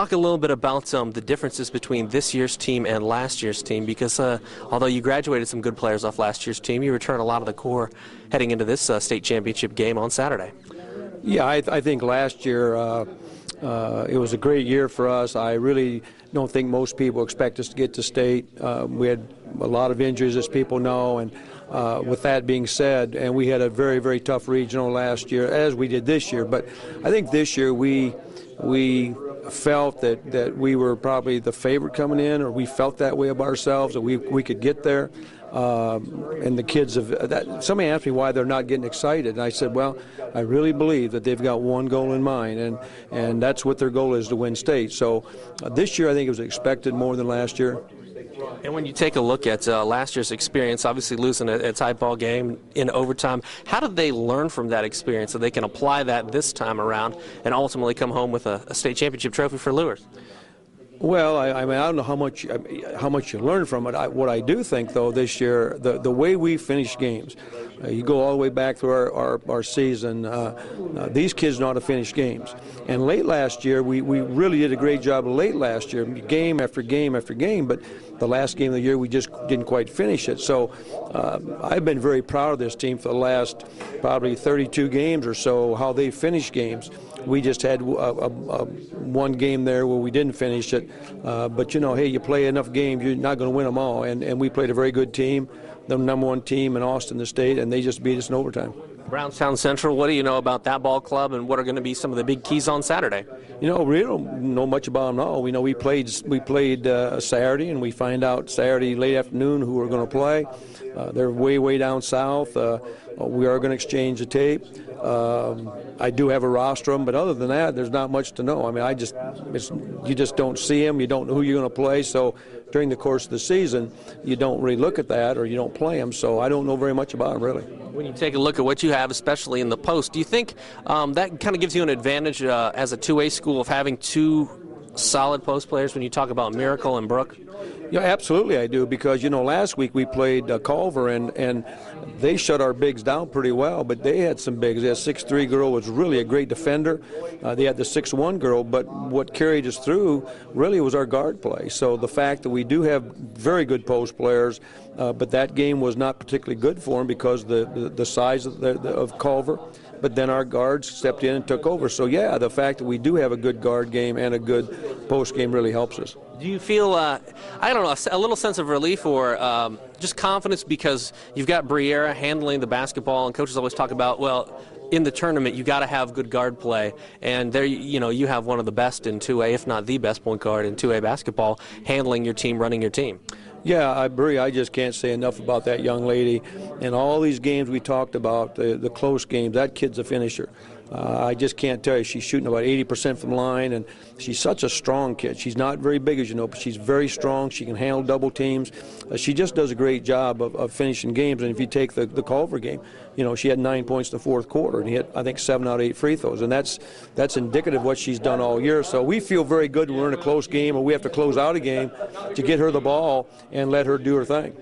Talk a little bit about the differences between this year's team and last year's team, because although you graduated some good players off last year's team, you return a lot of the core heading into this state championship game on Saturday. Yeah, I think last year it was a great year for us. I really don't think most people expect us to get to state. We had a lot of injuries, as people know, and with that being said, and we had a very, very tough regional last year, as we did this year. But I think this year we felt that we were probably the favorite coming in, or we felt that way about ourselves, that we could get there. And the kids somebody asked me why they're not getting excited, and I said, well, I really believe that they've got one goal in mind, and that's what their goal is, to win state. So this year I think it was expected more than last year. And when you take a look at last year's experience, obviously losing a tie ball game in overtime, how did they learn from that experience so they can apply that this time around and ultimately come home with a state championship trophy for Luers? Well, I mean, I don't know how much you learn from it. What I do think, though, this year, the way we finish games, you go all the way back through our season, these kids know how to finish games. And late last year, we really did a great job late last year, game after game after game, but the last game of the year, we just didn't quite finish it. So I've been very proud of this team for the last probably 32 games or so, how they finish games. We just had one game there where we didn't finish it. But, you know, hey, you play enough games, you're not going to win them all. And we played a very good team, the #1 team in Austin, the state, and they just beat us in overtime. Brownstown Central, what do you know about that ball club, and what are going to be some of the big keys on Saturday? You know, we don't know much about them at all. We know we played Saturday, and we find out Saturday late afternoon who we're going to play. They're way down south. We are going to exchange the tape. I do have a roster of them, but other than that, there's not much to know. I mean, you just don't see them. You don't know who you're going to play. So during the course of the season, you don't really look at that, or you don't play them. So I don't know very much about them, really. When you take a look at what you have, especially in the post, do you think that kind of gives you an advantage as a two-way school of having two solid post players when you talk about Miracle and Brooke? Yeah, absolutely I do, because, you know, last week we played Culver, and they shut our bigs down pretty well, but they had some bigs. They had a 6'3" girl was really a great defender. They had the 6'1" girl, but what carried us through really was our guard play. So the fact that we do have very good post players, but that game was not particularly good for them because the size of Culver. But then our guards stepped in and took over. So, yeah, the fact that we do have a good guard game and a good post game really helps us. Do you feel, I don't know, a little sense of relief or just confidence because you've got Briera handling the basketball, and coaches always talk about, well, in the tournament you got to have good guard play, and there, you know, you have one of the best in 2A, if not the best point guard in 2A basketball, handling your team, running your team. Yeah, Brie, I just can't say enough about that young lady. And all these games we talked about, the close games, that kid's a finisher. I just can't tell you. She's shooting about 80% from the line, and she's such a strong kid. She's not very big, as you know, but she's very strong. She can handle double teams. She just does a great job of finishing games. And if you take the Culver game, you know, she had 9 points in the fourth quarter, and he hit, I think, 7 out of 8 free throws. And that's indicative of what she's done all year. So we feel very good when we're in a close game or we have to close out a game to get her the ball and let her do her thing.